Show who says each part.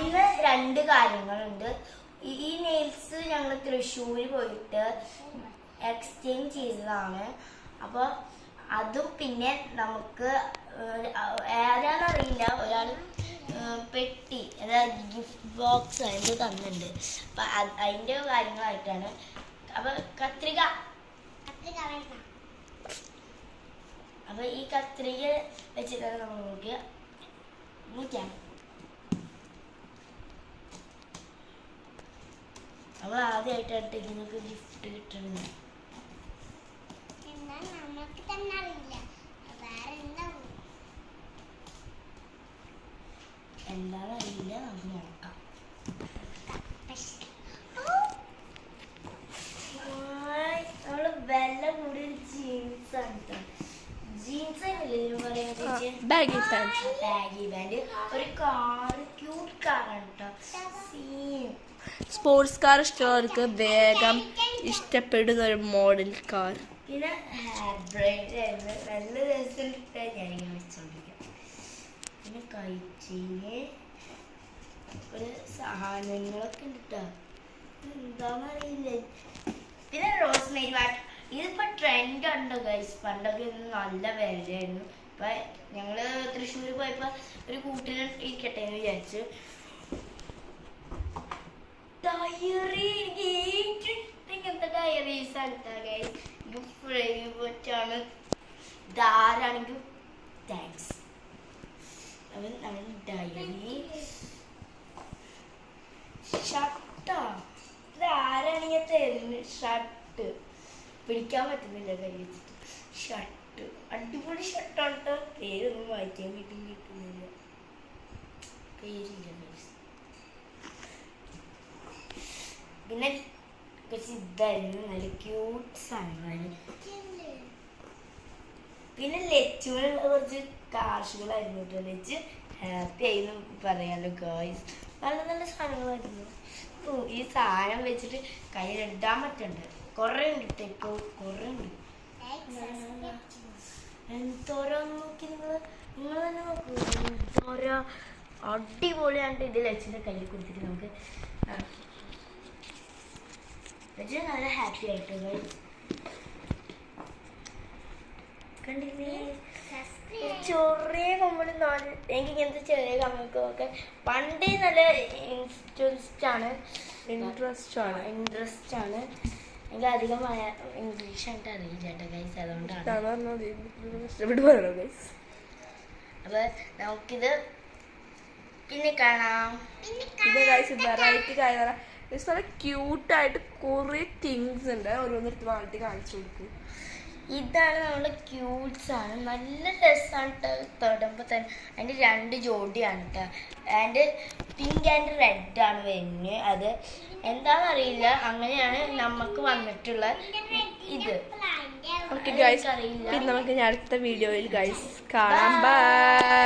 Speaker 1: പിന്നെ രണ്ട് കാര്യങ്ങളുണ്ട്. ഈ നെയിൽസ് ഞങ്ങൾ തൃശ്ശൂർ പോയിട്ട് എക്സ്ചേഞ്ച് ചെയ്തതാണ്. അപ്പോൾ അതും പിന്നെ നമുക്ക് ആരാന്നറിയില്ല, ഒരാൾ പെട്ടി അതായത് ഗിഫ്റ്റ് ബോക്സ് അതിൻ്റെ തന്നിട്ടുണ്ട്. അപ്പം അതിൻ്റെ കാര്യങ്ങളായിട്ടാണ്. അപ്പം കത്രിക അപ്പം ഈ കത്രിക വെച്ചിട്ടാണ് നമ്മൾ നോക്കാം. നമ്മൾ ആദ്യമായിട്ടാണ് നിങ്ങൾക്ക് ഗിഫ്റ്റ് കിട്ടുന്നത്. എന്താണെന്നറിയില്ല, നമുക്ക് നോക്കാം. നമ്മള് വില കൂടി ജീൻസ് ആണ്. ജീൻസ് ബാഗി പാൻറ്, ഒരു കാർ, ക്യൂട്ട് കാറാണ് കേട്ടോ.
Speaker 2: സ്പോർട്സ് കാർ ഇഷ്ടമുള്ളവർക്ക് വേഗം ഇഷ്ടപ്പെടുന്ന ഒരു മോഡൽ കാർ.
Speaker 1: പിന്നെ ഹെയർ ബ്രൈഡ് ആയിരുന്നു, നല്ല രസമിട്ട് ഞാനിങ്ങനെ വെച്ചോണ്ടിരിക്കാം. പിന്നെ കഴിച്ചിന് ഒരു സാധനങ്ങളൊക്കെ ഉണ്ട് കേട്ടോ, എന്താണെന്നറിയില്ല. പിന്നെ റോസ്മേരി വാട്ടർ, ഇതിപ്പോൾ ട്രെൻഡ് ഉണ്ടോ ഗൈസ്? പണ്ടൊക്കെ ഇന്ന് നല്ല വിലയായിരുന്നു. ഇപ്പം ഞങ്ങൾ തൃശ്ശൂർ പോയപ്പോൾ ഒരു കൂട്ടിന് ഇരിക്കട്ടെ എന്ന് വിചാരിച്ചു. ഡയറി, ഇങ്ങനത്തെ ഡയറീസ് ആണ് ഗൈസ്. ഫേവറേറ്റാണ്. ധാരാണെങ്കിൽ താങ്ക്സ്. അവൻ നമ്മൾ ഡയറി ഷർട്ടാ, ഇത് ആരാണെങ്കിൽ തരുന്നു. ഷർട്ട് പിടിക്കാൻ പറ്റുന്നില്ല കൈ വെച്ചിട്ട്. ഷർട്ട് അടിപൊളി ഷർട്ടാണ് കേട്ടോ. പേരൊന്നും വായിക്കാൻ കിട്ടുന്നില്ല, പേരില്ല. പിന്നെ കുറച്ച് ഇതായിരുന്നു, നല്ല ക്യൂട്ട് സാധനങ്ങളായിരുന്നു. പിന്നെ ലച്ചുവിനുള്ള കുറച്ച് കാർഷുകളായിരുന്നു കേട്ടോ. ലച്ച് ഹാപ്പി ആയി പറയാലോ ഗായ്സ്. നല്ല നല്ല സാധനങ്ങളായിരുന്നു. ഈ സാധനം വെച്ചിട്ട് കയ്യിലിടാൻ പറ്റണ്ട്. കുറേ ഉണ്ട് കേട്ടോ, കുറേ ഉണ്ട്. എന്തോരോ നോക്കി നിങ്ങൾ തന്നെ നോക്കൂ. എന്തോരോ അടിപൊളിയാണ്ട്. ഇത് ലച്ചിൻ്റെ കയ്യിൽ കൊടുത്തിട്ട് നമുക്ക് നല്ല ഹാപ്പി ആയിട്ട് കണ്ടില്ലേ. ചെറിയ കമ്മൽ, എനിക്ക് ഇങ്ങനത്തെ ചെറിയ കമ്മൽക്കൊക്കെ പണ്ടേ നല്ല ഇൻട്രസ്റ്റ് ആണ്. എനിക്ക് അധികം ഇംഗ്ലീഷ് ആയിട്ട് അറിയില്ല കേട്ടോ ഗൈസ്, അതുകൊണ്ടാണ്. അപ്പൊ നമുക്കിത് പിന്നെ കാണാം.
Speaker 2: പിന്നെ ഗൈസ് വെറൈറ്റി കാര്യം നല്ല ക്യൂട്ടായിട്ട് കുറേ തിങ്സ് ഉണ്ട്. ഓരോന്നെടുത്ത് വാങ്ങിട്ട് കാണിച്ചു കൊടുക്കും.
Speaker 1: ഇതാണ് നമ്മുടെ ക്യൂട്ട്സ് ആണ്. നല്ല രസമാണ് കേട്ടോ തൊടുമ്പോൾ തന്നെ. അതിൻ്റെ രണ്ട് ജോഡിയാണ് കേട്ടോ. അതിൻ്റെ പിങ്ക് ആൻഡ് റെഡ് ആണ് വരുന്നത്. അത് എന്താണെന്നറിയില്ല, അങ്ങനെയാണ് നമുക്ക് വന്നിട്ടുള്ള ഇത്.
Speaker 2: ഓക്കെ ഗൈസ്,
Speaker 1: അറിയില്ല.
Speaker 2: പിന്നെ നമുക്ക് അടുത്ത വീഡിയോയിൽ ഗൈസ് കാണാം. ബൈ.